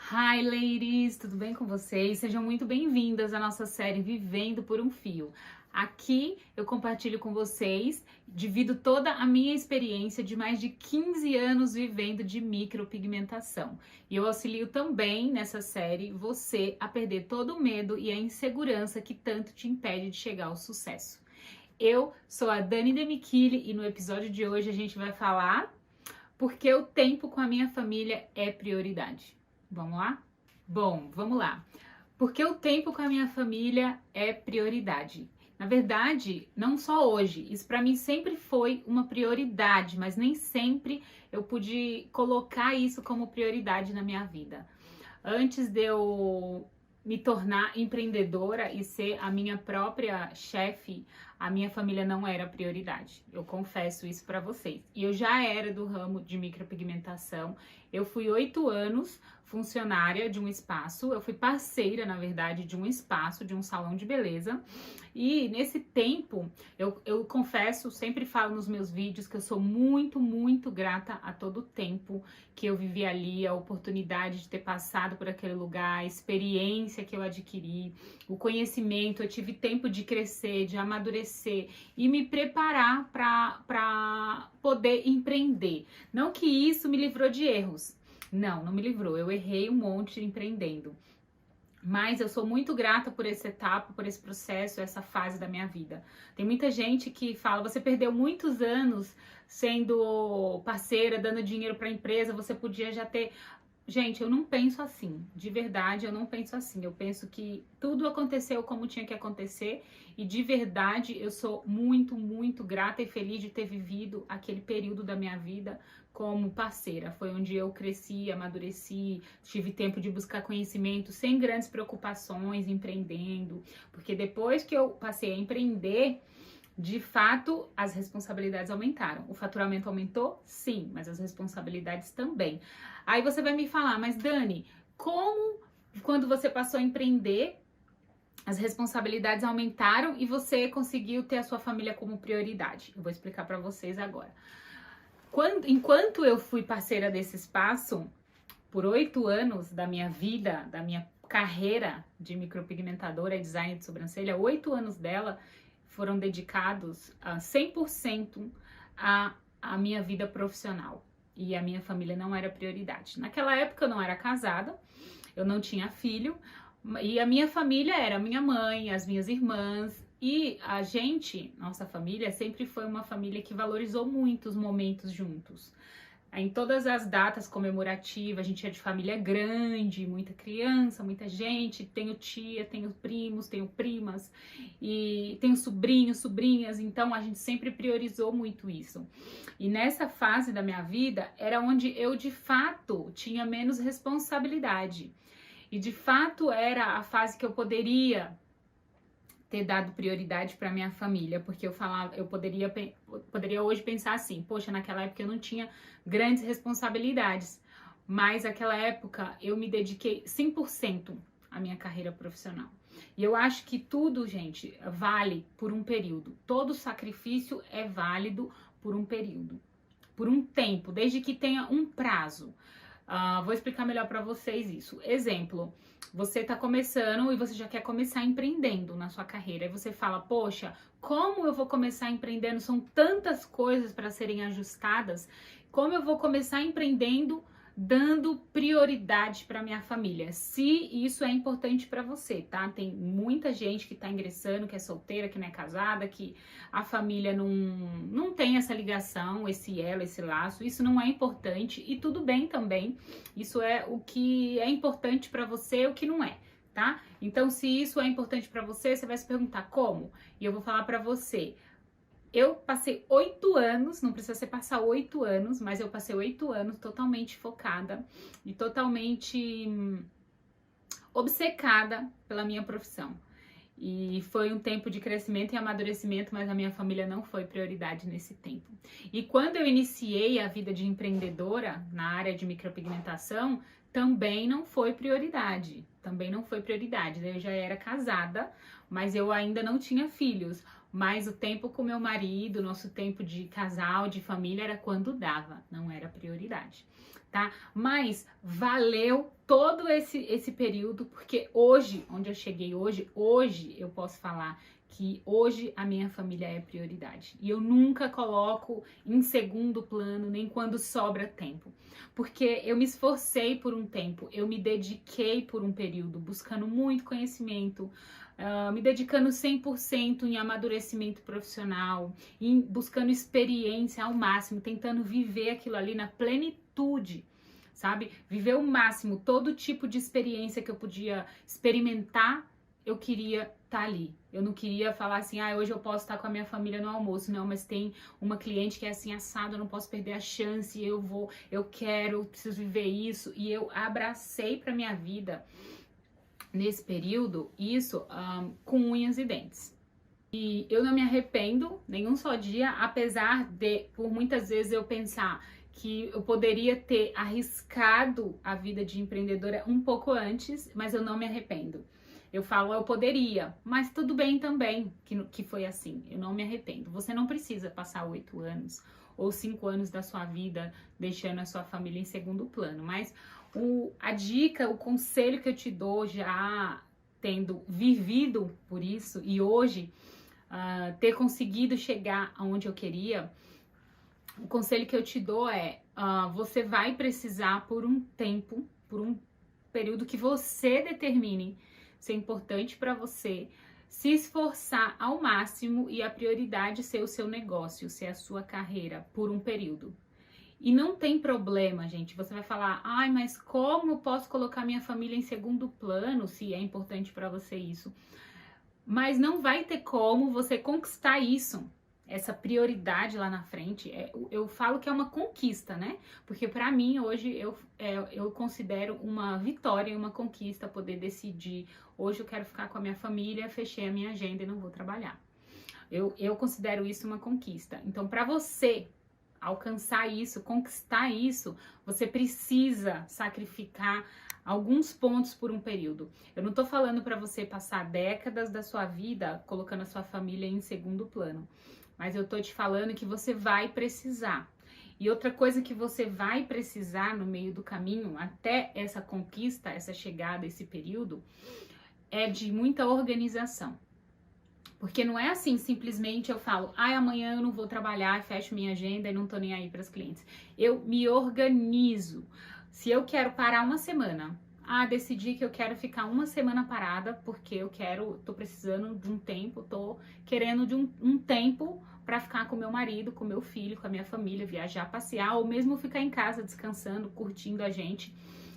Hi, ladies! Tudo bem com vocês? Sejam muito bem-vindas à nossa série Vivendo por um Fio. Aqui eu compartilho com vocês, divido toda a minha experiência de mais de 15 anos vivendo de micropigmentação. E eu auxilio também nessa série você a perder todo o medo e a insegurança que tanto te impede de chegar ao sucesso. Eu sou a Dani Demichille e no episódio de hoje a gente vai falar porque o tempo com a minha família é prioridade. Vamos lá? Bom, vamos lá. Porque o tempo com a minha família é prioridade. Na verdade, não só hoje, isso para mim sempre foi uma prioridade, mas nem sempre eu pude colocar isso como prioridade na minha vida. Antes de eu me tornar empreendedora e ser a minha própria chefe, a minha família não era prioridade. Eu confesso isso para vocês. E eu já era do ramo de micropigmentação. Eu fui 8 anos funcionária de um espaço. Eu fui parceira, na verdade, de um espaço, de um salão de beleza. E nesse tempo, eu confesso, sempre falo nos meus vídeos que eu sou muito, muito grata a todo o tempo que eu vivi ali, a oportunidade de ter passado por aquele lugar, a experiência que eu adquiri, o conhecimento, eu tive tempo de crescer, de amadurecer e me preparar para poder empreender. Não que isso me livrou de erros. Não me livrou. Eu errei um monte empreendendo. Mas eu sou muito grata por essa etapa, por esse processo, essa fase da minha vida. Tem muita gente que fala, você perdeu muitos anos sendo parceira, dando dinheiro para a empresa, você podia já ter... Gente, eu não penso assim, de verdade eu não penso assim. Eu penso que tudo aconteceu como tinha que acontecer e de verdade eu sou muito, muito grata e feliz de ter vivido aquele período da minha vida como parceira. Foi onde eu cresci, amadureci, tive tempo de buscar conhecimento sem grandes preocupações, empreendendo. Porque depois que eu passei a empreender, de fato, as responsabilidades aumentaram. O faturamento aumentou? Sim, mas as responsabilidades também. Aí você vai me falar, mas Dani, como quando você passou a empreender, as responsabilidades aumentaram e você conseguiu ter a sua família como prioridade? Eu vou explicar para vocês agora. Enquanto eu fui parceira desse espaço, por 8 anos da minha vida, da minha carreira de micropigmentadora e design de sobrancelha, 8 anos dela foram dedicados a 100% à minha vida profissional. E a minha família não era prioridade. Naquela época eu não era casada, eu não tinha filho, e a minha família era a minha mãe, as minhas irmãs, e a gente, nossa família, sempre foi uma família que valorizou muito os momentos juntos. Em todas as datas comemorativas, a gente é de família grande, muita criança, muita gente, tenho tia, tenho primos, tenho primas, e tenho sobrinhos, sobrinhas, então a gente sempre priorizou muito isso. E nessa fase da minha vida, era onde eu de fato tinha menos responsabilidade. E de fato era a fase que eu poderia ter dado prioridade para minha família, porque eu falava, eu poderia hoje pensar assim, poxa, naquela época eu não tinha grandes responsabilidades, mas naquela época eu me dediquei 100% à minha carreira profissional. E eu acho que tudo, gente, vale por um período. Todo sacrifício é válido por um período, por um tempo, desde que tenha um prazo. Vou explicar melhor para vocês isso. Exemplo, você está começando e você já quer começar empreendendo na sua carreira. E você fala, poxa, como eu vou começar empreendendo? São tantas coisas para serem ajustadas. Como eu vou começar empreendendo dando prioridade para minha família? Se isso é importante para você, tá? Tem muita gente que está ingressando, que é solteira, que não é casada, que a família não tem essa ligação, esse elo, esse laço. Isso não é importante e tudo bem também. Isso é o que é importante para você e o que não é, tá? Então, se isso é importante para você, você vai se perguntar como? E eu vou falar para você. Eu passei 8 anos, não precisa ser passar 8 anos, mas eu passei 8 anos totalmente focada e totalmente obcecada pela minha profissão. E foi um tempo de crescimento e amadurecimento, mas a minha família não foi prioridade nesse tempo. E quando eu iniciei a vida de empreendedora na área de micropigmentação, também não foi prioridade. Também não foi prioridade. Eu já era casada, mas eu ainda não tinha filhos. mas o tempo com meu marido, nosso tempo de casal, de família, era quando dava, não era prioridade, tá? Mas valeu todo esse período, porque hoje, onde eu cheguei hoje eu posso falar que hoje a minha família é prioridade. E eu nunca coloco em segundo plano, nem quando sobra tempo. Porque eu me esforcei por um tempo, eu me dediquei por um período, buscando muito conhecimento, me dedicando 100% em amadurecimento profissional, buscando experiência ao máximo, tentando viver aquilo ali na plenitude, sabe? Viver o máximo, todo tipo de experiência que eu podia experimentar, eu queria estar ali. Eu não queria falar assim, hoje eu posso estar com a minha família no almoço. Não, mas tem uma cliente que é assim assado, eu não posso perder a chance, eu preciso viver isso. E eu abracei pra minha vida, nesse período, isso com unhas e dentes. E eu não me arrependo nenhum só dia, apesar de, por muitas vezes, eu pensar que eu poderia ter arriscado a vida de empreendedora um pouco antes, mas eu não me arrependo. Eu falo, eu poderia, mas tudo bem também que foi assim, eu não me arrependo. Você não precisa passar 8 anos ou 5 anos da sua vida deixando a sua família em segundo plano, mas a dica, o conselho que eu te dou, já tendo vivido por isso e hoje ter conseguido chegar aonde eu queria, o conselho que eu te dou é, você vai precisar por um tempo, por um período que você determine ser importante para você, se esforçar ao máximo e a prioridade ser o seu negócio, ser a sua carreira por um período. E não tem problema, gente, você vai falar, mas como eu posso colocar minha família em segundo plano, se é importante para você isso? Mas não vai ter como você conquistar isso, essa prioridade lá na frente. Eu falo que é uma conquista, né? Porque para mim hoje eu considero uma vitória, uma conquista poder decidir, hoje eu quero ficar com a minha família, fechei a minha agenda e não vou trabalhar. Eu considero isso uma conquista. Então, para você alcançar isso, conquistar isso, você precisa sacrificar alguns pontos por um período. Eu não tô falando para você passar décadas da sua vida colocando a sua família em segundo plano, mas eu tô te falando que você vai precisar. E outra coisa que você vai precisar no meio do caminho, até essa conquista, essa chegada, esse período, é de muita organização. Porque não é assim, simplesmente eu falo, amanhã eu não vou trabalhar, fecho minha agenda e não tô nem aí para as clientes. Eu me organizo. Se eu quero parar uma semana, decidi que eu quero ficar uma semana parada, porque tô precisando de um tempo, tô querendo de um tempo para ficar com meu marido, com meu filho, com a minha família, viajar, passear, ou mesmo ficar em casa descansando, curtindo a gente.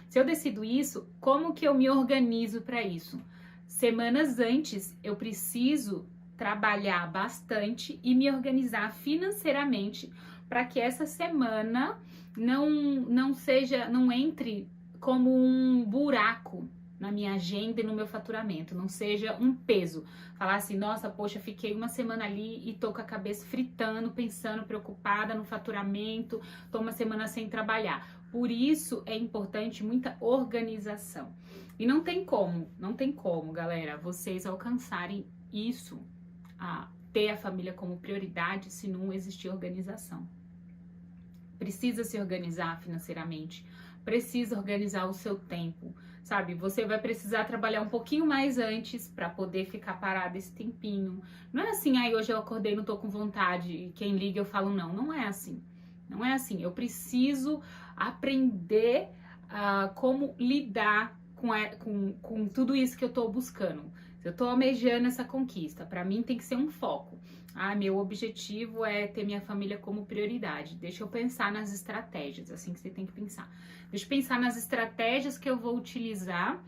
Se eu decido isso, como que eu me organizo para isso? Semanas antes, eu preciso trabalhar bastante e me organizar financeiramente para que essa semana não entre como um buraco na minha agenda e no meu faturamento, não seja um peso. Falar assim, nossa, poxa, fiquei uma semana ali e tô com a cabeça fritando, pensando, preocupada no faturamento, tô uma semana sem trabalhar. Por isso é importante muita organização. E não tem como, galera, vocês alcançarem isso, ter a família como prioridade, se não existir organização. Precisa se organizar financeiramente, precisa organizar o seu tempo, sabe? Você vai precisar trabalhar um pouquinho mais antes para poder ficar parado esse tempinho. Não é assim, hoje eu acordei, não tô com vontade, e quem liga eu falo não é assim. Não é assim, eu preciso aprender como lidar com tudo isso que eu tô buscando. Se eu tô almejando essa conquista, para mim tem que ser um foco. Meu objetivo é ter minha família como prioridade. Deixa eu pensar nas estratégias, assim que você tem que pensar. Deixa eu pensar nas estratégias que eu vou utilizar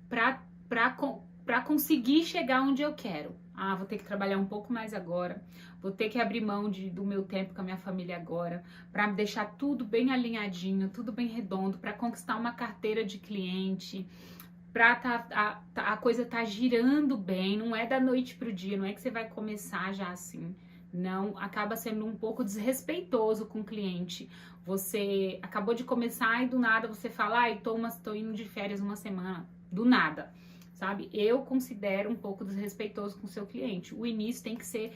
para conseguir chegar onde eu quero. Vou ter que trabalhar um pouco mais agora, vou ter que abrir mão do meu tempo com a minha família agora, para deixar tudo bem alinhadinho, tudo bem redondo, para conquistar uma carteira de cliente, para a coisa tá girando bem, não é da noite pro dia, não é que você vai começar já assim, não, acaba sendo um pouco desrespeitoso com o cliente. Você acabou de começar e do nada você fala, tô indo de férias uma semana, do nada, sabe? Eu considero um pouco desrespeitoso com o seu cliente. O início tem que ser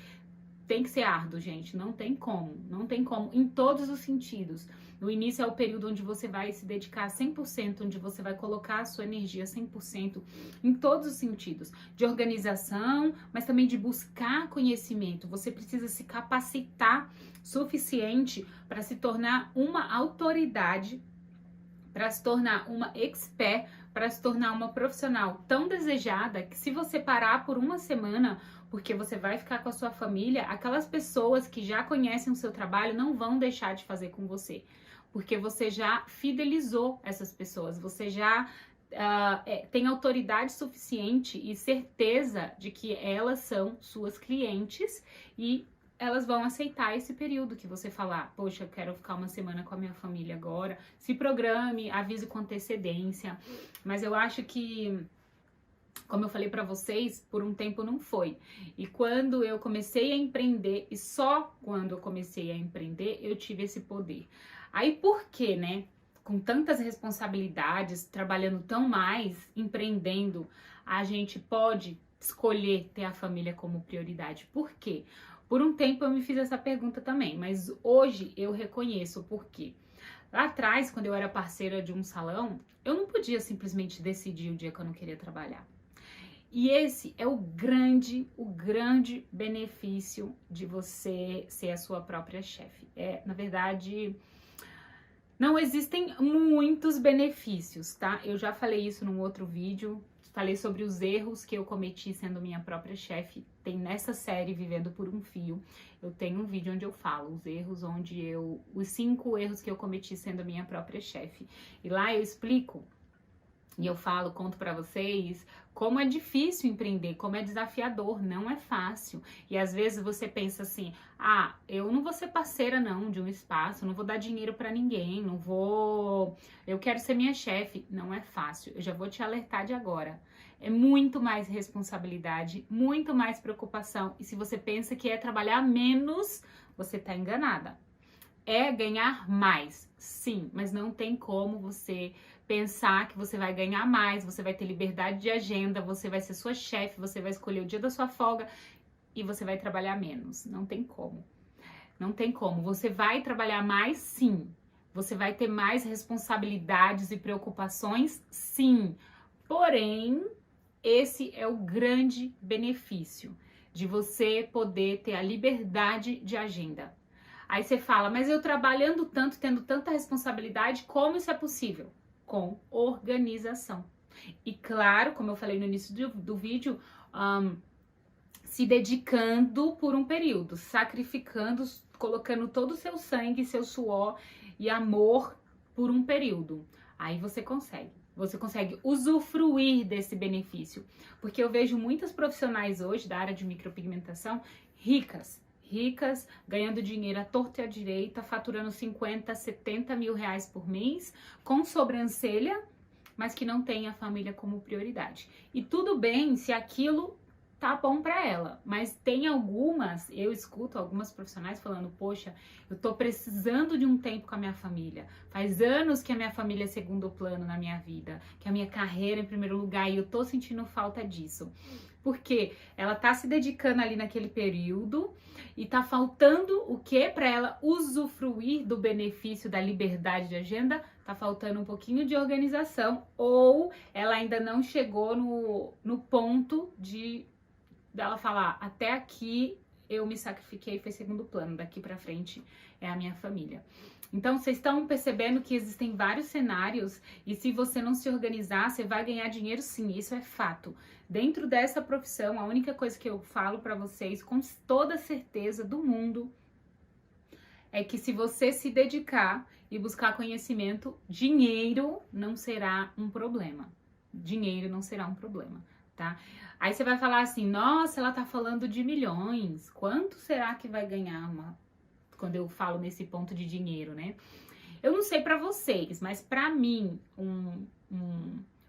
tem que ser árduo, gente, não tem como, em todos os sentidos. No início é o período onde você vai se dedicar 100%, onde você vai colocar a sua energia 100%, em todos os sentidos, de organização, mas também de buscar conhecimento. Você precisa se capacitar suficiente para se tornar uma autoridade, para se tornar uma expert, para se tornar uma profissional tão desejada que se você parar por uma semana, porque você vai ficar com a sua família, aquelas pessoas que já conhecem o seu trabalho não vão deixar de fazer com você, porque você já fidelizou essas pessoas, você já tem autoridade suficiente e certeza de que elas são suas clientes e elas vão aceitar esse período que você falar, poxa, eu quero ficar uma semana com a minha família agora, se programe, avise com antecedência, mas eu acho que, como eu falei pra vocês, por um tempo não foi. E quando eu comecei a empreender, e só quando eu comecei a empreender, eu tive esse poder. Aí por quê, né? Com tantas responsabilidades, trabalhando tão mais, empreendendo, a gente pode escolher ter a família como prioridade. Por quê? Por um tempo eu me fiz essa pergunta também, mas hoje eu reconheço o porquê. Lá atrás, quando eu era parceira de um salão, eu não podia simplesmente decidir o dia que eu não queria trabalhar. E esse é o grande benefício de você ser a sua própria chefe. Na verdade, não existem muitos benefícios, tá? Eu já falei isso num outro vídeo, falei sobre os erros que eu cometi sendo minha própria chefe. Tem nessa série Vivendo por um Fio, eu tenho um vídeo onde eu falo os 5 erros que eu cometi sendo minha própria chefe. E lá eu explico e eu conto pra vocês como é difícil empreender, como é desafiador, não é fácil. E às vezes você pensa assim, eu não vou ser parceira não de um espaço, não vou dar dinheiro pra ninguém, eu quero ser minha chefe. Não é fácil, eu já vou te alertar de agora. É muito mais responsabilidade, muito mais preocupação. E se você pensa que é trabalhar menos, você tá enganada. É ganhar mais, sim, mas não tem como você pensar que você vai ganhar mais, você vai ter liberdade de agenda, você vai ser sua chefe, você vai escolher o dia da sua folga e você vai trabalhar menos. Não tem como. Não tem como. Você vai trabalhar mais, sim. Você vai ter mais responsabilidades e preocupações, sim. Porém, esse é o grande benefício de você poder ter a liberdade de agenda. Aí você fala, mas eu trabalhando tanto, tendo tanta responsabilidade, como isso é possível? Com organização. E claro, como eu falei no início do vídeo, se dedicando por um período, sacrificando, colocando todo o seu sangue, seu suor e amor por um período. Aí você consegue usufruir desse benefício. Porque eu vejo muitas profissionais hoje da área de micropigmentação ricas, ganhando dinheiro à torta e à direita, faturando 50, 70 mil reais por mês, com sobrancelha, mas que não tem a família como prioridade. E tudo bem se aquilo tá bom para ela, mas tem eu escuto algumas profissionais falando, poxa, eu tô precisando de um tempo com a minha família, faz anos que a minha família é segundo plano na minha vida, que a minha carreira é em primeiro lugar e eu tô sentindo falta disso. Porque ela tá se dedicando ali naquele período e tá faltando o quê? Para ela usufruir do benefício da liberdade de agenda, tá faltando um pouquinho de organização ou ela ainda não chegou no ponto dela falar, até aqui eu me sacrifiquei, foi segundo plano, daqui pra frente é a minha família. Então, vocês estão percebendo que existem vários cenários e se você não se organizar, você vai ganhar dinheiro sim, isso é fato. Dentro dessa profissão, a única coisa que eu falo pra vocês, com toda certeza do mundo, é que se você se dedicar e buscar conhecimento, dinheiro não será um problema. Dinheiro não será um problema, tá? Aí você vai falar assim, nossa, ela tá falando de milhões, quanto será que vai ganhar quando eu falo nesse ponto de dinheiro, né? Eu não sei pra vocês, mas pra mim,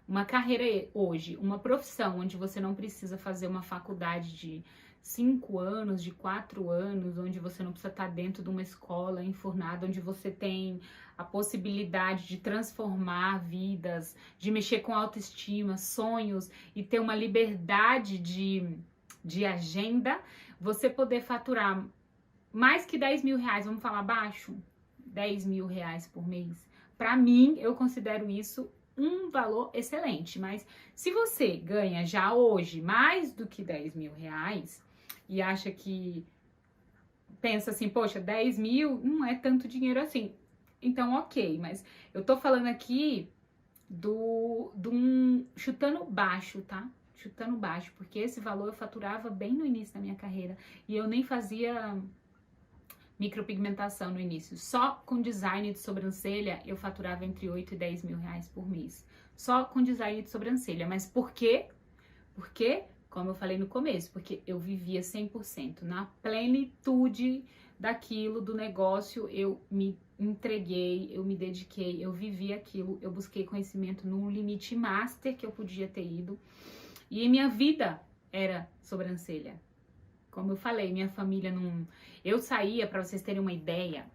uma carreira hoje, uma profissão onde você não precisa fazer uma faculdade de 5 anos, de 4 anos, onde você não precisa estar dentro de uma escola enfurnada, onde você tem a possibilidade de transformar vidas, de mexer com autoestima, sonhos e ter uma liberdade de de agenda, você poder faturar mais que 10 mil reais, vamos falar baixo? 10 mil reais por mês. Para mim, eu considero isso um valor excelente, mas se você ganha já hoje mais do que 10 mil reais e acha que, pensa assim, poxa, 10 mil não é tanto dinheiro assim, então ok, mas eu tô falando aqui do um chutando baixo, tá? Chutando baixo, porque esse valor eu faturava bem no início da minha carreira e eu nem fazia micropigmentação no início. Só com design de sobrancelha eu faturava entre 8 e 10 mil reais por mês. Só com design de sobrancelha. Mas por quê? Porque, como eu falei no começo, porque eu vivia 100% na plenitude daquilo, do negócio, eu me entreguei, eu me dediquei, eu vivi aquilo, eu busquei conhecimento no limite master que eu podia ter ido. E minha vida era sobrancelha. Como eu falei, minha família não... Eu saía, para vocês terem uma ideia,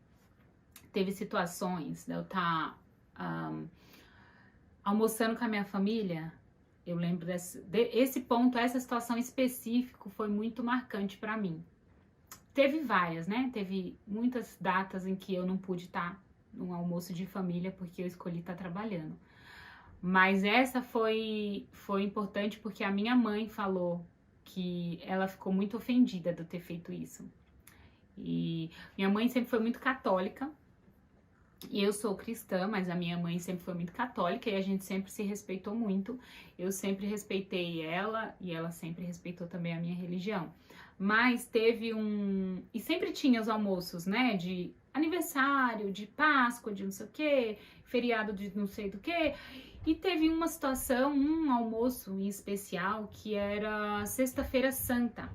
teve situações de eu estar almoçando com a minha família. Eu lembro esse ponto, essa situação específica foi muito marcante para mim. Teve várias, né? Teve muitas datas em que eu não pude estar num almoço de família porque eu escolhi estar trabalhando. Mas essa foi importante porque a minha mãe falou que ela ficou muito ofendida de eu ter feito isso. E minha mãe sempre foi muito católica, e eu sou cristã, mas a minha mãe sempre foi muito católica e a gente sempre se respeitou muito. Eu sempre respeitei ela e ela sempre respeitou também a minha religião. Mas teve e sempre tinha os almoços, né, de aniversário, de Páscoa, de não sei o quê, feriado de não sei do quê. E teve uma situação, um almoço em especial, que era Sexta-feira Santa.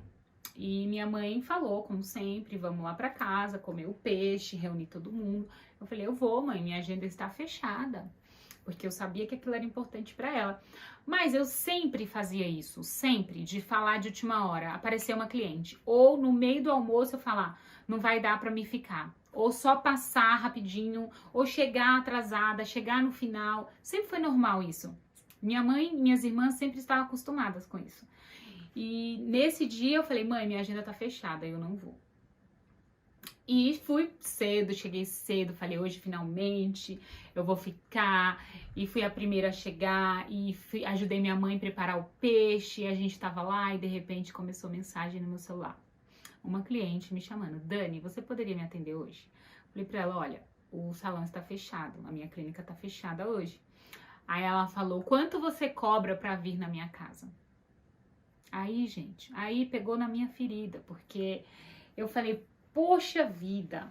E minha mãe falou, como sempre, vamos lá pra casa, comer o peixe, reunir todo mundo. Eu falei, eu vou, mãe, minha agenda está fechada. Porque eu sabia que aquilo era importante pra ela. Mas eu sempre fazia isso, sempre, de falar de última hora, aparecer uma cliente. Ou no meio do almoço eu falar, não vai dar pra me ficar. Ou só passar rapidinho, ou chegar atrasada, chegar no final. Sempre foi normal isso. Minha mãe e minhas irmãs sempre estavam acostumadas com isso. E nesse dia eu falei, mãe, minha agenda tá fechada, eu não vou. E fui cedo, cheguei cedo, falei, hoje finalmente eu vou ficar. E fui a primeira a chegar e ajudei minha mãe a preparar o peixe. E a gente tava lá e de repente começou mensagem no meu celular. Uma cliente me chamando, Dani, você poderia me atender hoje? Falei pra ela, olha, o salão está fechado, a minha clínica tá fechada hoje. Aí ela falou, quanto você cobra pra vir na minha casa? Aí, gente, aí pegou na minha ferida, porque eu falei, poxa vida,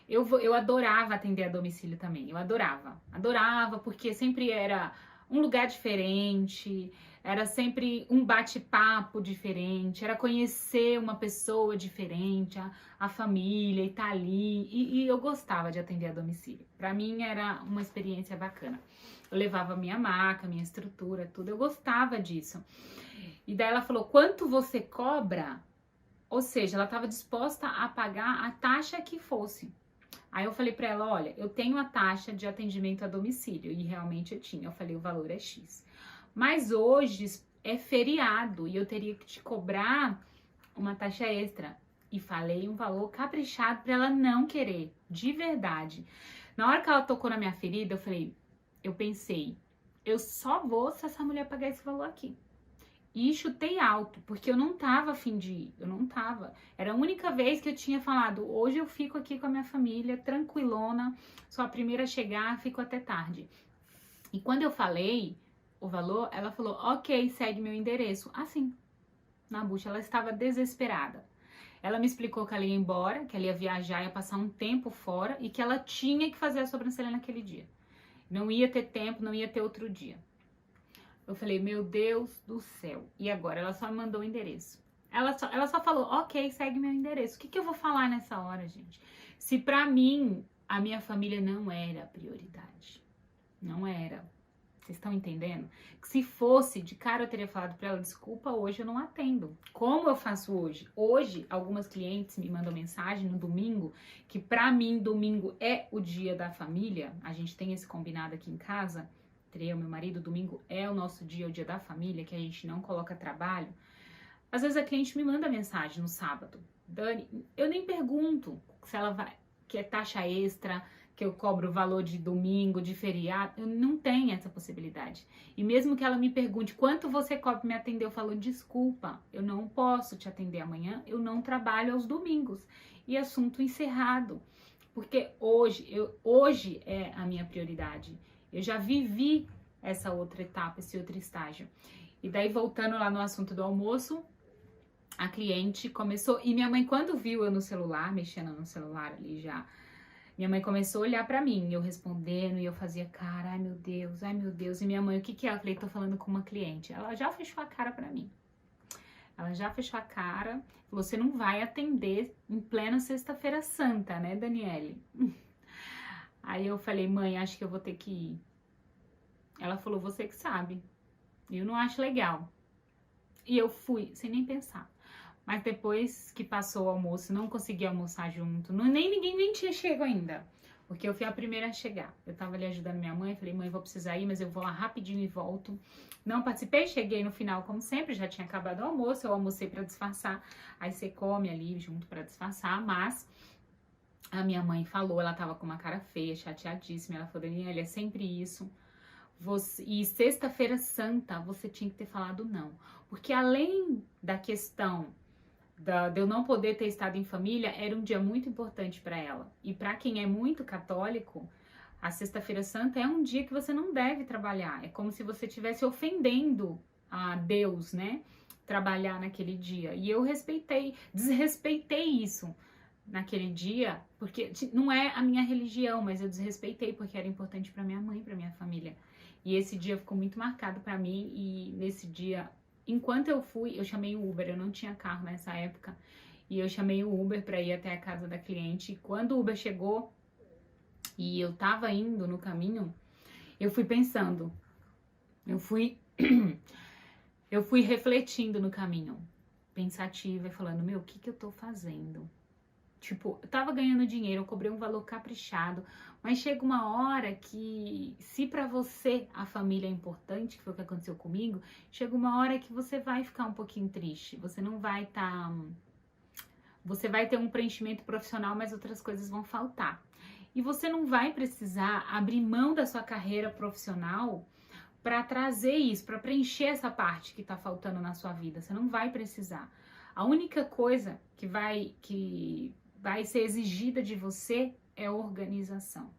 eu adorava atender a domicílio também, eu adorava, porque sempre era um lugar diferente, era sempre um bate-papo diferente, era conhecer uma pessoa diferente, a família, e tá ali, e eu gostava de atender a domicílio. Pra mim era uma experiência bacana. Eu levava minha maca, minha estrutura, tudo, eu gostava disso. E daí ela falou, quanto você cobra? Ou seja, ela estava disposta a pagar a taxa que fosse. Aí eu falei pra ela, olha, eu tenho a taxa de atendimento a domicílio. E realmente eu tinha. Eu falei, o valor é X. Mas hoje é feriado e eu teria que te cobrar uma taxa extra. E falei um valor caprichado pra ela não querer, de verdade. Na hora que ela tocou na minha ferida, eu pensei, eu só vou se essa mulher pagar esse valor aqui. E chutei alto, porque eu não tava a fim de ir, eu não tava. Era a única vez que eu tinha falado, hoje eu fico aqui com a minha família, tranquilona, sou a primeira a chegar, fico até tarde. E quando eu falei o valor, ela falou, ok, segue meu endereço. Assim, na bucha, ela estava desesperada. Ela me explicou que ela ia embora, que ela ia viajar, ia passar um tempo fora e que ela tinha que fazer a sobrancelha naquele dia. Não ia ter tempo, não ia ter outro dia. Eu falei, meu Deus do céu. E agora? Ela só me mandou o endereço. Ela só falou, ok, segue meu endereço. O que eu vou falar nessa hora, gente? Se pra mim, a minha família não era a prioridade. Não era. Vocês estão entendendo? Que se fosse, de cara eu teria falado pra ela, desculpa, hoje eu não atendo. Como eu faço hoje? Hoje, algumas clientes me mandam mensagem no domingo, que pra mim, domingo é o dia da família. A gente tem esse combinado aqui em casa. Eu, meu marido, domingo é o nosso dia, o dia da família, que a gente não coloca trabalho. Às vezes a cliente me manda mensagem no sábado: Dani, eu nem pergunto se ela vai, que é taxa extra, que eu cobro o valor de domingo, de feriado. Eu não tenho essa possibilidade. E mesmo que ela me pergunte quanto você cobra para me atender, eu falo: desculpa, eu não posso te atender amanhã, eu não trabalho aos domingos. E assunto encerrado. Porque hoje é a minha prioridade. Eu já vivi essa outra etapa, esse outro estágio. E daí, voltando lá no assunto do almoço, a cliente começou, e minha mãe, quando viu eu no celular, mexendo no celular ali já, minha mãe começou a olhar pra mim, eu respondendo, e eu fazia cara: ai meu Deus, e minha mãe: o que que é? Eu falei: tô falando com uma cliente. Ela já fechou a cara pra mim. Ela já fechou a cara: você não vai atender em plena sexta-feira santa, né, Daniele? Aí eu falei: mãe, acho que eu vou ter que ir. Ela falou: você que sabe. Eu não acho legal. E eu fui, sem nem pensar. Mas depois que passou o almoço, não consegui almoçar junto. Ninguém nem tinha chegado ainda. Porque eu fui a primeira a chegar. Eu tava ali ajudando minha mãe. Falei: mãe, vou precisar ir, mas eu vou lá rapidinho e volto. Não participei, cheguei no final, como sempre. Já tinha acabado o almoço. Eu almocei pra disfarçar. Aí você come ali junto pra disfarçar. Mas a minha mãe falou, ela tava com uma cara feia, chateadíssima. Ela falou: Daniela, é sempre isso. E sexta-feira santa, você tinha que ter falado não. Porque além da questão de eu não poder ter estado em família, era um dia muito importante para ela. E para quem é muito católico, a sexta-feira santa é um dia que você não deve trabalhar. É como se você estivesse ofendendo a Deus, né? Trabalhar naquele dia. E eu desrespeitei isso naquele dia, porque não é a minha religião, mas eu desrespeitei porque era importante para minha mãe, para minha família. E esse dia ficou muito marcado para mim. E nesse dia, enquanto eu fui, eu chamei o Uber. Eu não tinha carro nessa época. E eu chamei o Uber para ir até a casa da cliente. E quando o Uber chegou e eu tava indo no caminho, eu fui pensando. Eu fui refletindo no caminho, pensativa e falando: meu, o que que eu tô fazendo? Tipo, eu tava ganhando dinheiro, eu cobrei um valor caprichado, mas chega uma hora que, se pra você a família é importante, que foi o que aconteceu comigo, chega uma hora que você vai ficar um pouquinho triste, você não vai você vai ter um preenchimento profissional, mas outras coisas vão faltar. E você não vai precisar abrir mão da sua carreira profissional para trazer isso, para preencher essa parte que tá faltando na sua vida. Você não vai precisar. A única coisa que vai ser exigida de você é organização.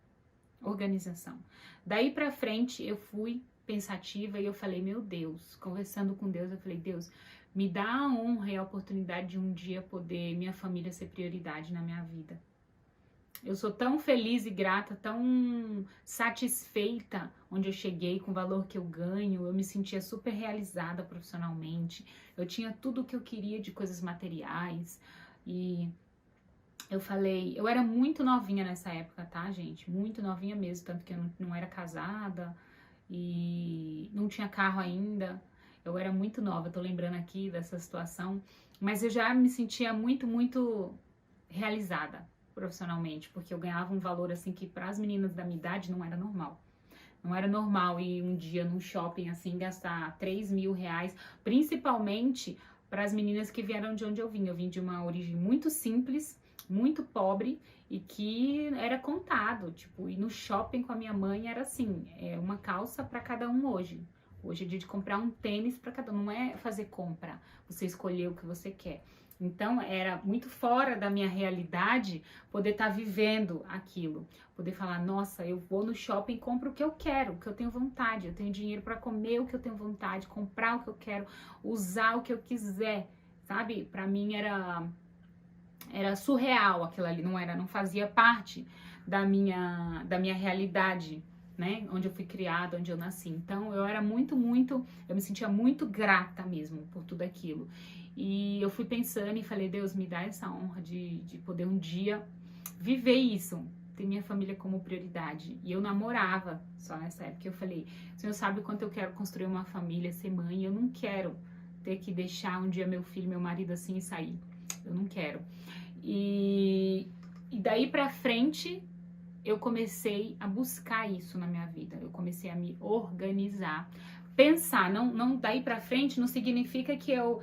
Organização. Daí pra frente eu fui pensativa e eu falei: meu Deus, conversando com Deus, eu falei: Deus, me dá a honra e a oportunidade de um dia poder minha família ser prioridade na minha vida. Eu sou tão feliz e grata, tão satisfeita onde eu cheguei, com o valor que eu ganho. Eu me sentia super realizada profissionalmente. Eu tinha tudo o que eu queria de coisas materiais. E eu falei, eu era muito novinha nessa época, tá, gente? Muito novinha mesmo, tanto que eu não era casada e não tinha carro ainda. Eu era muito nova, tô lembrando aqui dessa situação. Mas eu já me sentia muito realizada profissionalmente, porque eu ganhava um valor assim que para as meninas da minha idade não era normal. Não era normal ir um dia num shopping assim gastar 3 mil reais, principalmente para as meninas que vieram de onde eu vim. Eu vim de uma origem muito simples, muito pobre e que era contado, tipo, ir no shopping com a minha mãe era assim, uma calça para cada um hoje. Hoje é dia de comprar um tênis para cada um, não é fazer compra, você escolher o que você quer. Então, era muito fora da minha realidade poder estar vivendo aquilo. Poder falar: nossa, eu vou no shopping e compro o que eu quero, o que eu tenho vontade. Eu tenho dinheiro para comer o que eu tenho vontade, comprar o que eu quero, usar o que eu quiser, sabe? Para mim era surreal aquilo ali, não fazia parte da minha realidade, né? Onde eu fui criada, onde eu nasci. Então, eu era eu me sentia muito grata mesmo por tudo aquilo. E eu fui pensando e falei: Deus, me dá essa honra de poder um dia viver isso, ter minha família como prioridade. E eu namorava só nessa época. Eu falei: o Senhor sabe o quanto eu quero construir uma família, ser mãe. Eu não quero ter que deixar um dia meu filho, meu marido assim e sair. Eu não quero. E daí pra frente, eu comecei a buscar isso na minha vida. Eu comecei a me organizar pensar, não daí pra frente não significa que eu,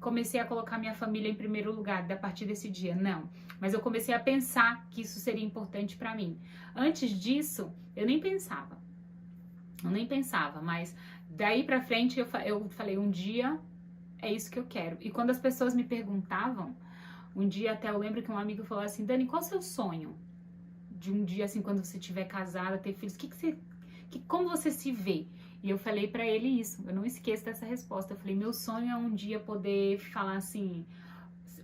comecei a colocar minha família em primeiro lugar a partir desse dia, não. Mas eu comecei a pensar que isso seria importante pra mim. Antes disso, eu nem pensava, mas daí pra frente eu falei, um dia é isso que eu quero. E quando as pessoas me perguntavam, um dia até eu lembro que um amigo falou assim, Dani, qual é o seu sonho? De um dia assim, quando você estiver casada, ter filhos, como você se vê? E eu falei pra ele isso, eu não esqueço dessa resposta. Eu falei, meu sonho é um dia poder falar assim,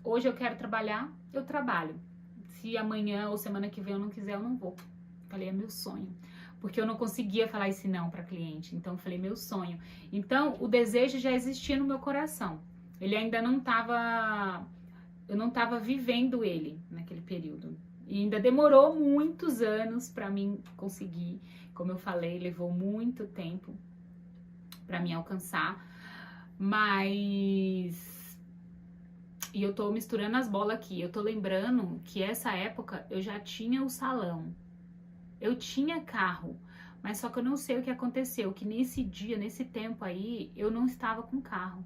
hoje eu quero trabalhar, eu trabalho. Se amanhã ou semana que vem eu não quiser, eu não vou. Eu falei, é meu sonho. Porque eu não conseguia falar esse não pra cliente. Então eu falei, meu sonho. Então o desejo já existia no meu coração. Ele ainda não tava... Eu não tava vivendo ele naquele período. E ainda demorou muitos anos pra mim conseguir. Como eu falei, levou muito tempo pra mim alcançar. Mas... E eu tô misturando as bolas aqui. Eu tô lembrando que essa época eu já tinha o salão. Eu tinha carro. Mas só que eu não sei o que aconteceu. Que nesse dia, nesse tempo aí, eu não estava com carro.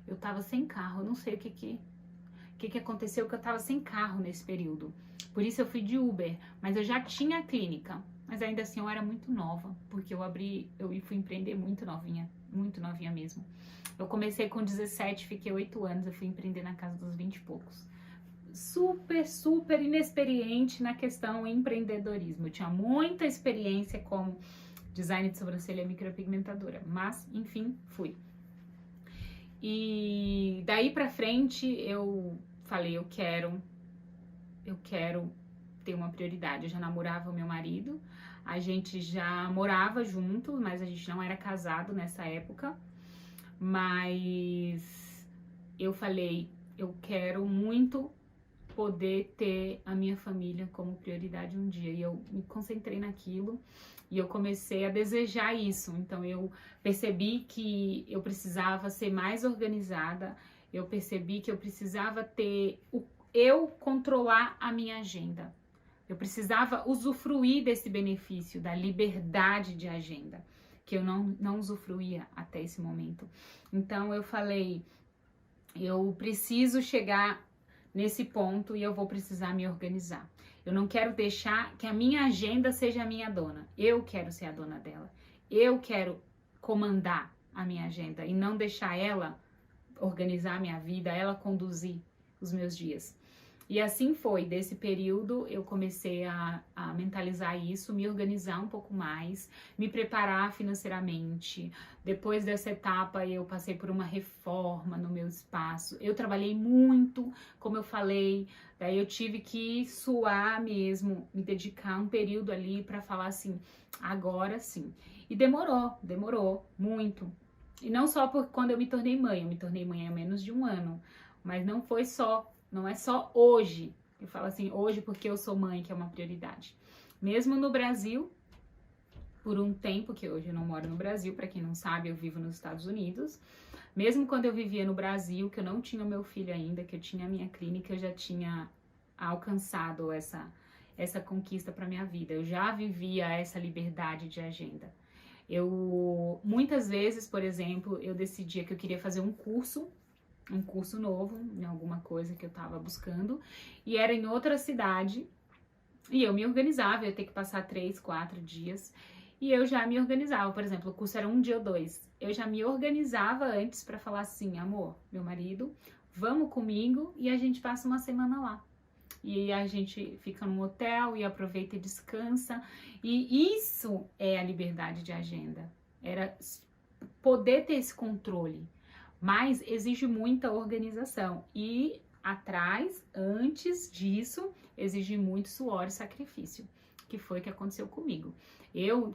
Eu tava sem carro. Eu não sei o que aconteceu, que eu tava sem carro nesse período. Por isso eu fui de Uber, mas eu já tinha a clínica. Mas ainda assim eu era muito nova, porque eu fui empreender muito novinha mesmo. Eu comecei com 17, fiquei 8 anos, eu fui empreender na casa dos 20 e poucos. Super inexperiente na questão empreendedorismo. Eu tinha muita experiência como design de sobrancelha micropigmentadora, mas enfim, fui. E daí pra frente eu falei, eu quero ter uma prioridade. Eu já namorava o meu marido, a gente já morava junto, mas a gente não era casado nessa época. Mas eu falei, eu quero muito poder ter a minha família como prioridade um dia. E eu me concentrei naquilo e eu comecei a desejar isso. Então eu percebi que eu precisava ser mais organizada, eu percebi que eu precisava eu controlar a minha agenda. Eu precisava usufruir desse benefício, da liberdade de agenda, que eu não usufruía até esse momento. Então eu falei, eu preciso chegar nesse ponto e eu vou precisar me organizar. Eu não quero deixar que a minha agenda seja a minha dona. Eu quero ser a dona dela. Eu quero comandar a minha agenda e não deixar ela organizar a minha vida, ela conduzir os meus dias. E assim foi, desse período eu comecei a mentalizar isso, me organizar um pouco mais, me preparar financeiramente. Depois dessa etapa eu passei por uma reforma no meu espaço. Eu trabalhei muito, como eu falei, daí eu tive que suar mesmo, me dedicar um período ali para falar assim, agora sim. E demorou muito. E não só por quando eu me tornei mãe há menos de um ano, mas não é só hoje, eu falo assim, hoje porque eu sou mãe, que é uma prioridade. Mesmo no Brasil, por um tempo, que hoje eu não moro no Brasil, para quem não sabe, eu vivo nos Estados Unidos. Mesmo quando eu vivia no Brasil, que eu não tinha o meu filho ainda, que eu tinha a minha clínica, eu já tinha alcançado essa conquista para minha vida. Eu já vivia essa liberdade de agenda. Muitas vezes, por exemplo, eu decidia que eu queria fazer um curso novo, em alguma coisa que eu tava buscando, e era em outra cidade, e eu me organizava, eu ia ter que passar 3, 4 dias, e eu já me organizava, por exemplo, o curso era 1 dia ou 2, eu já me organizava antes para falar assim, amor, meu marido, vamos comigo e a gente passa uma semana lá. E a gente fica num hotel e aproveita e descansa. E isso é a liberdade de agenda. Era poder ter esse controle. Mas exige muita organização. E atrás, antes disso, exige muito suor e sacrifício. Que foi o que aconteceu comigo.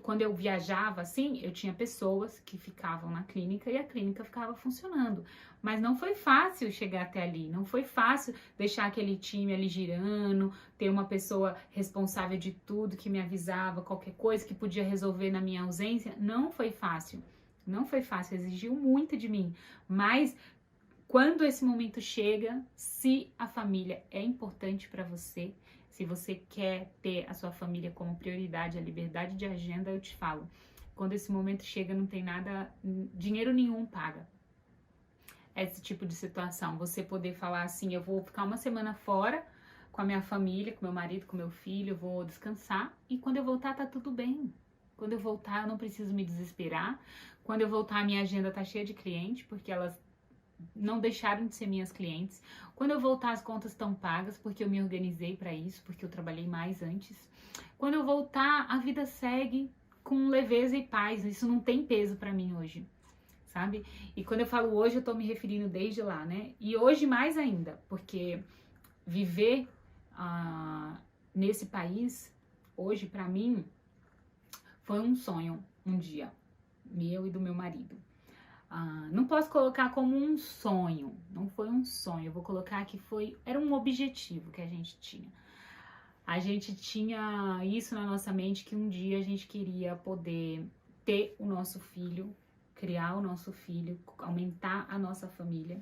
Quando eu viajava assim, eu tinha pessoas que ficavam na clínica e a clínica ficava funcionando. Mas não foi fácil chegar até ali, não foi fácil deixar aquele time ali girando, ter uma pessoa responsável de tudo que me avisava, qualquer coisa que podia resolver na minha ausência. Não foi fácil, exigiu muito de mim. Mas quando esse momento chega, se a família é importante para você, se você quer ter a sua família como prioridade, a liberdade de agenda, eu te falo, quando esse momento chega, não tem nada, dinheiro nenhum paga esse tipo de situação. Você poder falar assim, eu vou ficar uma semana fora com a minha família, com meu marido, com meu filho, eu vou descansar e quando eu voltar tá tudo bem. Quando eu voltar eu não preciso me desesperar. Quando eu voltar a minha agenda tá cheia de cliente, porque elas não deixaram de ser minhas clientes. Quando eu voltar as contas estão pagas, porque eu me organizei para isso, porque eu trabalhei mais antes. Quando eu voltar a vida segue com leveza e paz. Isso não tem peso para mim hoje, sabe? E quando eu falo hoje, eu tô me referindo desde lá, né? E hoje mais ainda, porque viver nesse país, hoje pra mim, foi um sonho, um dia, meu e do meu marido. Não posso colocar como um sonho, não foi um sonho, eu vou colocar que era um objetivo que a gente tinha. A gente tinha isso na nossa mente, que um dia a gente queria poder ter o nosso filho, criar o nosso filho, aumentar a nossa família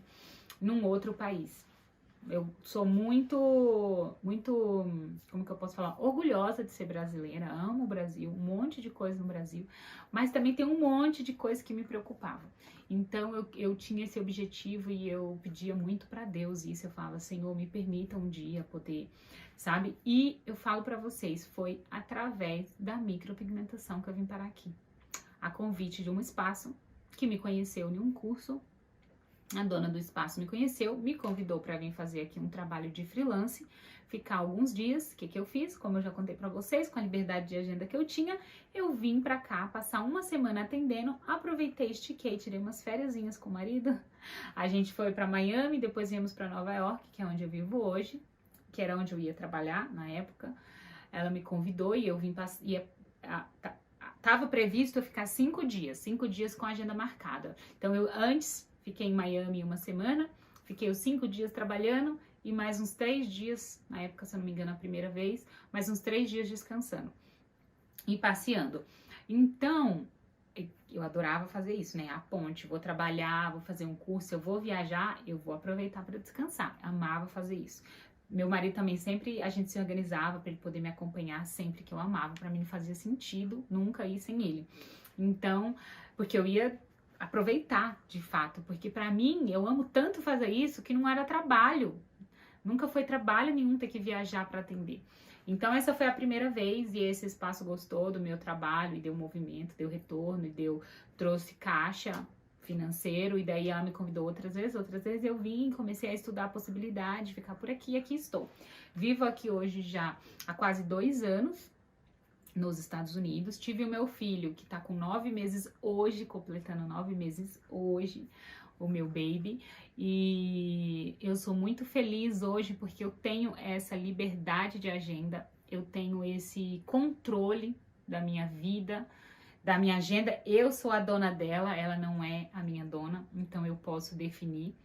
num outro país. Eu sou muito, como que eu posso falar? Orgulhosa de ser brasileira, amo o Brasil, um monte de coisa no Brasil, mas também tem um monte de coisa que me preocupava. Então eu tinha esse objetivo e eu pedia muito para Deus isso, eu falava, Senhor, me permita um dia poder, sabe? E eu falo para vocês, foi através da micropigmentação que eu vim parar aqui. A convite de um espaço que me conheceu em um curso. A dona do espaço me conheceu, me convidou para vir fazer aqui um trabalho de freelance, ficar alguns dias. O que eu fiz? Como eu já contei para vocês, com a liberdade de agenda que eu tinha, eu vim para cá passar uma semana atendendo, aproveitei, estiquei, tirei umas fériasinhas com o marido. A gente foi para Miami, depois viemos para Nova York, que é onde eu vivo hoje, que era onde eu ia trabalhar na época. Ela me convidou e eu vim tava previsto eu ficar 5 dias com a agenda marcada. Então eu antes fiquei em Miami uma semana, fiquei os 5 dias trabalhando e mais uns 3 dias, na época, se eu não me engano, a primeira vez, mais uns 3 dias descansando e passeando. Então, eu adorava fazer isso, né? A ponte, vou trabalhar, vou fazer um curso, eu vou viajar, eu vou aproveitar para descansar. Amava fazer isso. Meu marido também sempre, a gente se organizava para ele poder me acompanhar sempre que eu amava. Para mim não fazia sentido nunca ir sem ele. Então, porque eu ia aproveitar de fato, porque para mim eu amo tanto fazer isso que não era trabalho, nunca foi trabalho nenhum ter que viajar para atender. Então essa foi a primeira vez e esse espaço gostou do meu trabalho e deu movimento, deu retorno e trouxe caixa financeiro e daí ela me convidou outras vezes eu vim, comecei a estudar a possibilidade de ficar por aqui e aqui estou. Vivo aqui hoje já há quase 2 anos nos Estados Unidos. Tive o meu filho, que tá com 9 meses hoje, completando 9 meses hoje, o meu baby. E eu sou muito feliz hoje porque eu tenho essa liberdade de agenda, eu tenho esse controle da minha vida, da minha agenda. Eu sou a dona dela, ela não é a minha dona, então eu posso definir.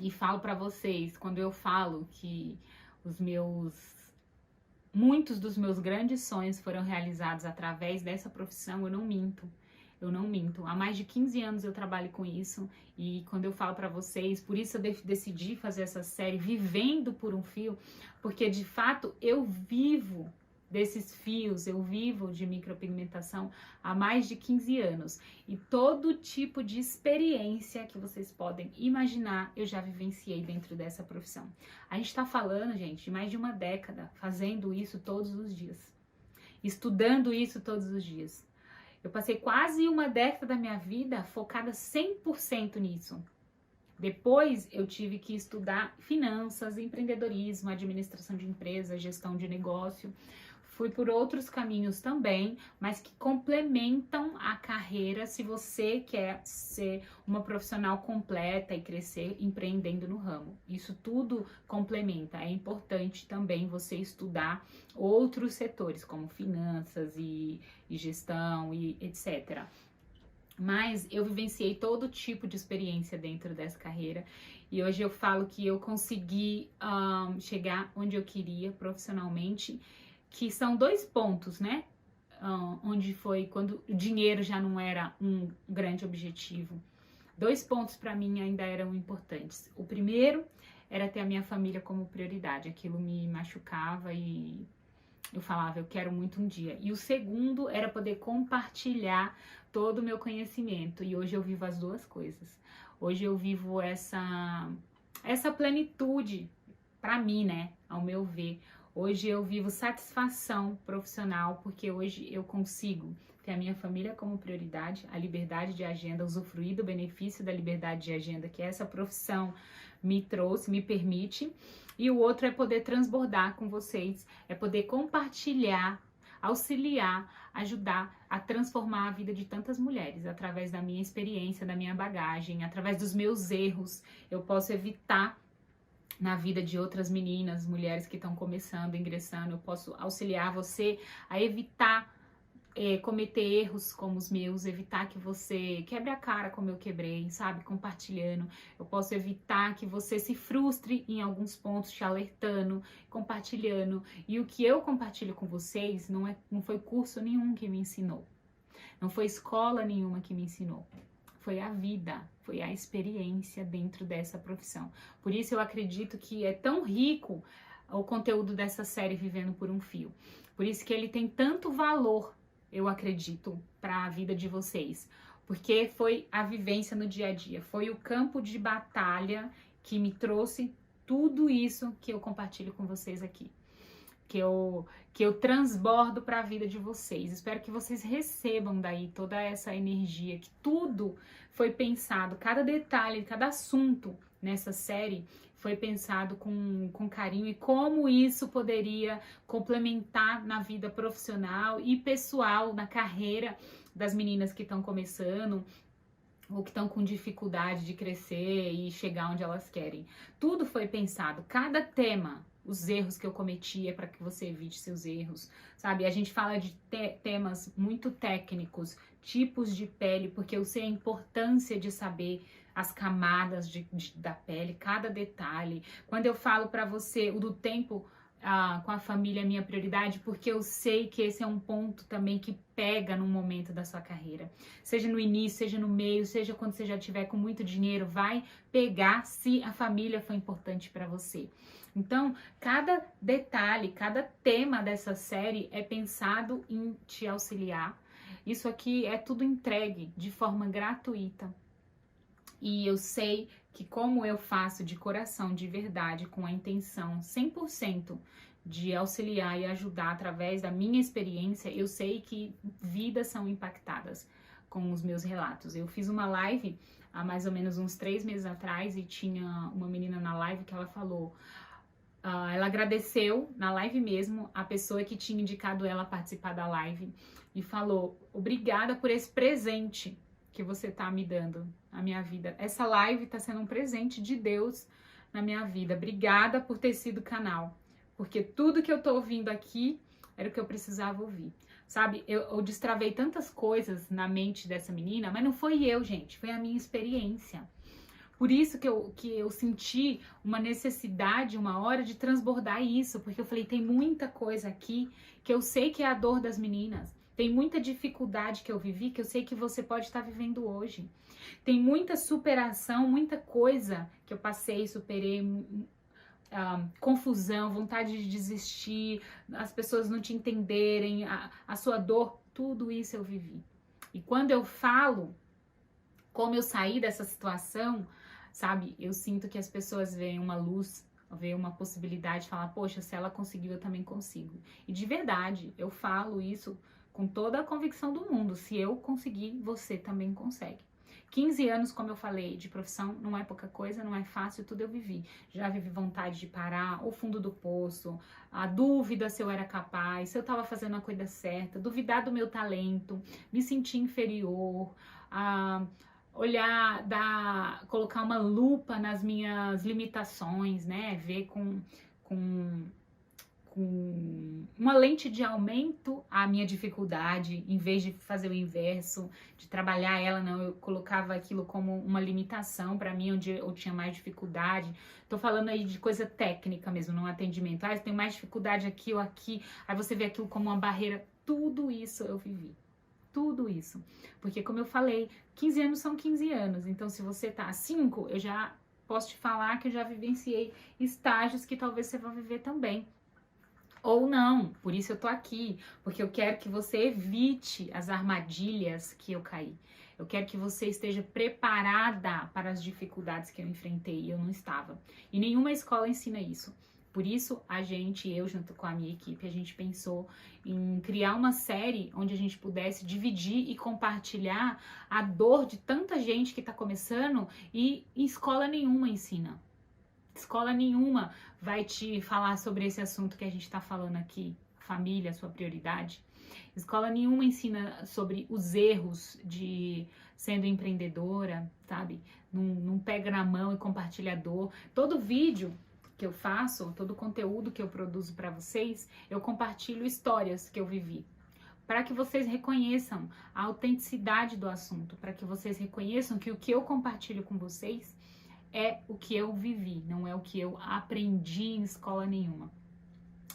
E falo pra vocês, quando eu falo que muitos dos meus grandes sonhos foram realizados através dessa profissão, eu não minto. Eu não minto. Há mais de 15 anos eu trabalho com isso e quando eu falo pra vocês, por isso eu decidi fazer essa série Vivendo por um Fio, porque de fato eu vivo desses fios, eu vivo de micropigmentação há mais de 15 anos e todo tipo de experiência que vocês podem imaginar eu já vivenciei dentro dessa profissão. A gente tá falando, gente, de mais de uma década fazendo isso todos os dias, estudando isso todos os dias. Eu passei quase uma década da minha vida focada 100% nisso. Depois eu tive que estudar finanças, empreendedorismo, administração de empresa, gestão de negócio. Fui por outros caminhos também, mas que complementam a carreira se você quer ser uma profissional completa e crescer empreendendo no ramo. Isso tudo complementa. É importante também você estudar outros setores, como finanças e gestão e etc. Mas eu vivenciei todo tipo de experiência dentro dessa carreira e hoje eu falo que eu consegui chegar onde eu queria profissionalmente, que são 2 pontos, né? Onde foi quando o dinheiro já não era um grande objetivo. 2 pontos para mim ainda eram importantes. O primeiro era ter a minha família como prioridade. Aquilo me machucava e Eu falava, eu quero muito um dia. E o segundo era poder compartilhar todo o meu conhecimento. E hoje eu vivo as duas coisas. Hoje eu vivo essa plenitude para mim, né? Ao meu ver. Hoje eu vivo satisfação profissional, porque hoje eu consigo ter a minha família como prioridade, a liberdade de agenda, usufruir do benefício da liberdade de agenda que essa profissão me trouxe, me permite. E o outro é poder transbordar com vocês, é poder compartilhar, auxiliar, ajudar a transformar a vida de tantas mulheres através da minha experiência, da minha bagagem, através dos meus erros. Eu posso evitar na vida de outras meninas, mulheres que estão começando, ingressando, eu posso auxiliar você a evitar cometer erros como os meus, evitar que você quebre a cara como eu quebrei, sabe? Compartilhando. Eu posso evitar que você se frustre em alguns pontos, te alertando, compartilhando. E o que eu compartilho com vocês não foi curso nenhum que me ensinou. Não foi escola nenhuma que me ensinou. Foi a vida, foi a experiência dentro dessa profissão. Por isso eu acredito que é tão rico o conteúdo dessa série Vivendo por um Fio. Por isso que ele tem tanto valor, eu acredito, para a vida de vocês. Porque foi a vivência no dia a dia, foi o campo de batalha que me trouxe tudo isso que eu compartilho com vocês aqui. Que eu transbordo para a vida de vocês. Espero que vocês recebam daí toda essa energia, que tudo foi pensado, cada detalhe, cada assunto nessa série foi pensado com carinho e como isso poderia complementar na vida profissional e pessoal, na carreira das meninas que estão começando ou que estão com dificuldade de crescer e chegar onde elas querem. Tudo foi pensado, cada tema. Os erros que eu cometi é para que você evite seus erros, sabe? A gente fala de temas muito técnicos, tipos de pele, porque eu sei a importância de saber as camadas da pele, cada detalhe. Quando eu falo para você o do tempo com a família é minha prioridade, porque eu sei que esse é um ponto também que pega num momento da sua carreira. Seja no início, seja no meio, seja quando você já tiver com muito dinheiro, vai pegar se a família foi importante para você. Então, cada detalhe, cada tema dessa série é pensado em te auxiliar. Isso aqui é tudo entregue de forma gratuita. E eu sei que como eu faço de coração, de verdade, com a intenção 100% de auxiliar e ajudar através da minha experiência, eu sei que vidas são impactadas com os meus relatos. Eu fiz uma live há mais ou menos uns 3 meses atrás e tinha uma menina na live que ela falou... ela agradeceu na live mesmo a pessoa que tinha indicado ela participar da live e falou, obrigada por esse presente que você tá me dando na minha vida. Essa live tá sendo um presente de Deus na minha vida. Obrigada por ter sido canal, porque tudo que eu tô ouvindo aqui era o que eu precisava ouvir. Sabe, eu destravei tantas coisas na mente dessa menina, mas não foi eu, gente, foi a minha experiência. Por isso que eu senti uma necessidade, uma hora de transbordar isso, porque eu falei, tem muita coisa aqui que eu sei que é a dor das meninas, tem muita dificuldade que eu vivi, que eu sei que você pode estar vivendo hoje. Tem muita superação, muita coisa que eu passei, superei, confusão, vontade de desistir, as pessoas não te entenderem, a sua dor, tudo isso eu vivi. E quando eu falo como eu saí dessa situação, sabe, eu sinto que as pessoas veem uma luz, veem uma possibilidade de falar, poxa, se ela conseguiu, eu também consigo. E de verdade, eu falo isso com toda a convicção do mundo, se eu conseguir, você também consegue. 15 anos, como eu falei, de profissão, não é pouca coisa, não é fácil, tudo eu vivi. Já vivi vontade de parar, o fundo do poço, a dúvida se eu era capaz, se eu estava fazendo a coisa certa, duvidar do meu talento, me sentir inferior, olhar, colocar uma lupa nas minhas limitações, né? Ver com uma lente de aumento a minha dificuldade, em vez de fazer o inverso, de trabalhar ela, não, eu colocava aquilo como uma limitação para mim, onde eu tinha mais dificuldade. Tô falando aí de coisa técnica mesmo, não atendimento. Eu tenho mais dificuldade aqui ou aqui, aí você vê aquilo como uma barreira. Tudo isso eu vivi. Tudo isso. Porque, como eu falei, 15 anos são 15 anos. Então, se você tá a 5, eu já posso te falar que eu já vivenciei estágios que talvez você vá viver também. ou não. Por isso eu tô aqui, porque eu quero que você evite as armadilhas que eu caí. Eu quero que você esteja preparada para as dificuldades que eu enfrentei e eu não estava. E nenhuma escola ensina isso. Por isso, eu junto com a minha equipe, a gente pensou em criar uma série onde a gente pudesse dividir e compartilhar a dor de tanta gente que está começando e escola nenhuma ensina. Escola nenhuma vai te falar sobre esse assunto que a gente está falando aqui, família, sua prioridade. Escola nenhuma ensina sobre os erros de sendo empreendedora, sabe? Não pega na mão e compartilha a dor. Todo vídeo que eu faço, todo conteúdo que eu produzo para vocês, eu compartilho histórias que eu vivi. Para que vocês reconheçam a autenticidade do assunto, para que vocês reconheçam que o que eu compartilho com vocês é o que eu vivi, não é o que eu aprendi em escola nenhuma.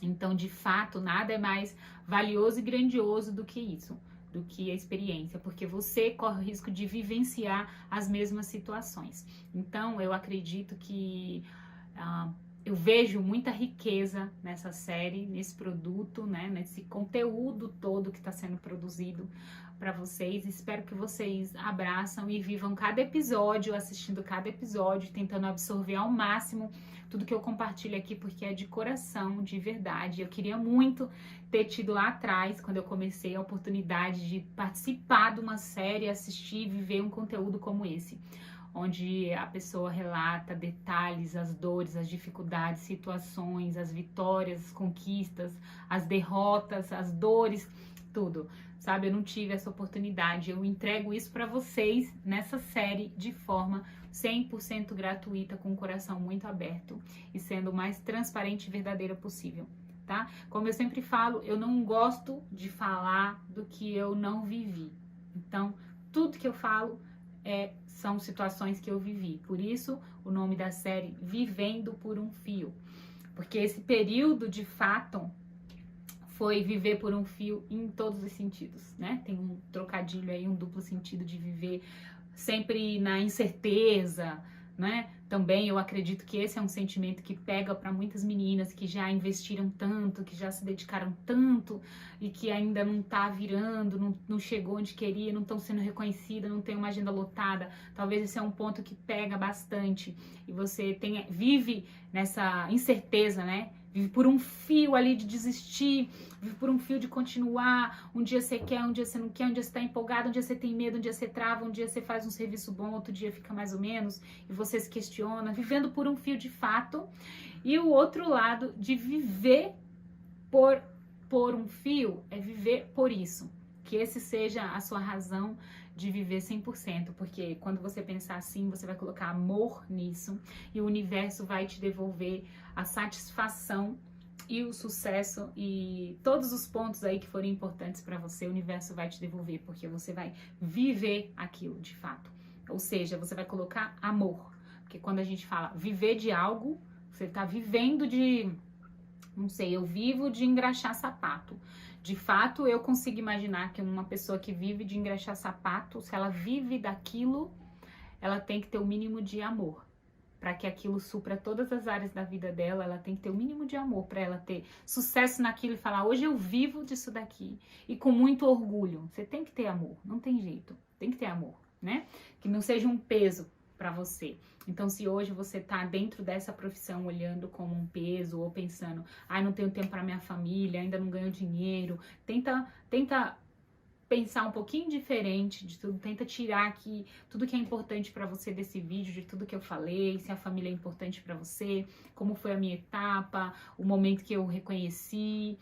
Então, de fato, nada é mais valioso e grandioso do que isso, do que a experiência, porque você corre o risco de vivenciar as mesmas situações. Então, eu acredito que eu vejo muita riqueza nessa série, nesse produto, né, nesse conteúdo todo que está sendo produzido para vocês. Espero que vocês abraçam e vivam cada episódio, assistindo cada episódio, tentando absorver ao máximo tudo que eu compartilho aqui, porque é de coração, de verdade. Eu queria muito ter tido lá atrás, quando eu comecei, a oportunidade de participar de uma série, assistir e viver um conteúdo como esse, onde a pessoa relata detalhes, as dores, as dificuldades, situações, as vitórias, as conquistas, as derrotas, as dores, tudo. Sabe, eu não tive essa oportunidade. Eu entrego isso para vocês nessa série de forma 100% gratuita, com o coração muito aberto e sendo o mais transparente e verdadeira possível, tá? Como eu sempre falo, eu não gosto de falar do que eu não vivi. Então, tudo que eu falo são situações que eu vivi. Por isso, o nome da série Vivendo por um Fio. Porque esse período, de fato, foi viver por um fio em todos os sentidos, né? Tem um trocadilho aí, um duplo sentido de viver sempre na incerteza, né? Também eu acredito que esse é um sentimento que pega para muitas meninas que já investiram tanto, que já se dedicaram tanto e que ainda não tá virando, não chegou onde queria, não estão sendo reconhecidas, não tem uma agenda lotada. Talvez esse é um ponto que pega bastante e você vive nessa incerteza, né? Vive por um fio ali de desistir, vive por um fio de continuar. Um dia você quer, um dia você não quer, um dia você tá empolgado, um dia você tem medo, um dia você trava, um dia você faz um serviço bom, outro dia fica mais ou menos, e você se questiona, vivendo por um fio de fato. E o outro lado de viver por um fio é viver por isso. Que esse seja a sua razão de viver 100%, porque quando você pensar assim, você vai colocar amor nisso e o universo vai te devolver a satisfação e o sucesso e todos os pontos aí que forem importantes para você, o universo vai te devolver, porque você vai viver aquilo de fato. Ou seja, você vai colocar amor, porque quando a gente fala viver de algo, você está vivendo de, não sei, eu vivo de engraxar sapato. De fato, eu consigo imaginar que uma pessoa que vive de engraxar sapato, se ela vive daquilo, ela tem que ter o mínimo de amor. Para que aquilo supra todas as áreas da vida dela, ela tem que ter o mínimo de amor para ela ter sucesso naquilo e falar, hoje eu vivo disso daqui. E com muito orgulho. Você tem que ter amor, não tem jeito. Tem que ter amor, né? Que não seja um peso para você. Então, se hoje você tá dentro dessa profissão olhando como um peso ou pensando, não tenho tempo para minha família, ainda não ganho dinheiro, tenta pensar um pouquinho diferente de tudo, tenta tirar aqui tudo que é importante para você desse vídeo, de tudo que eu falei, se a família é importante para você, como foi a minha etapa, o momento que eu reconheci,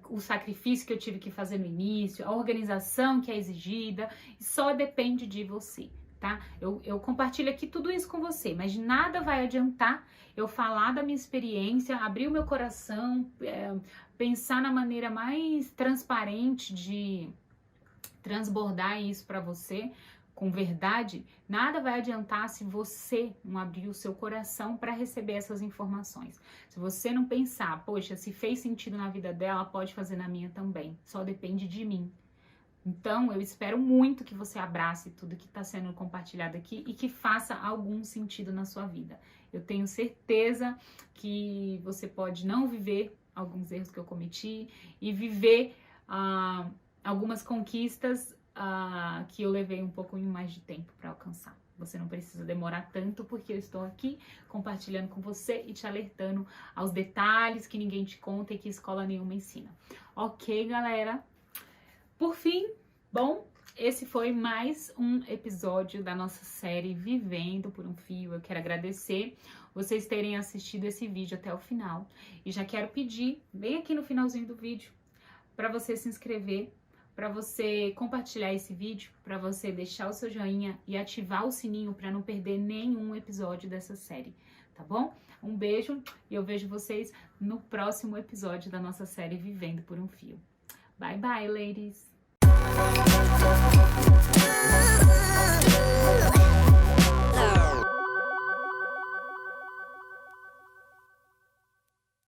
o sacrifício que eu tive que fazer no início, a organização que é exigida, só depende de você. Tá? Eu compartilho aqui tudo isso com você, mas de nada vai adiantar eu falar da minha experiência, abrir o meu coração, pensar na maneira mais transparente de transbordar isso para você com verdade. Nada vai adiantar se você não abrir o seu coração para receber essas informações. Se você não pensar, poxa, se fez sentido na vida dela, pode fazer na minha também. Só depende de mim. Então, eu espero muito que você abrace tudo que está sendo compartilhado aqui e que faça algum sentido na sua vida. Eu tenho certeza que você pode não viver alguns erros que eu cometi e viver algumas conquistas que eu levei um pouquinho mais de tempo para alcançar. Você não precisa demorar tanto, porque eu estou aqui compartilhando com você e te alertando aos detalhes que ninguém te conta e que escola nenhuma ensina. Ok, galera? Por fim, bom, esse foi mais um episódio da nossa série Vivendo por um Fio. Eu quero agradecer vocês terem assistido esse vídeo até o final. E já quero pedir, bem aqui no finalzinho do vídeo, para você se inscrever, para você compartilhar esse vídeo, para você deixar o seu joinha e ativar o sininho para não perder nenhum episódio dessa série, tá bom? Um beijo e eu vejo vocês no próximo episódio da nossa série Vivendo por um Fio. Bye, bye, ladies!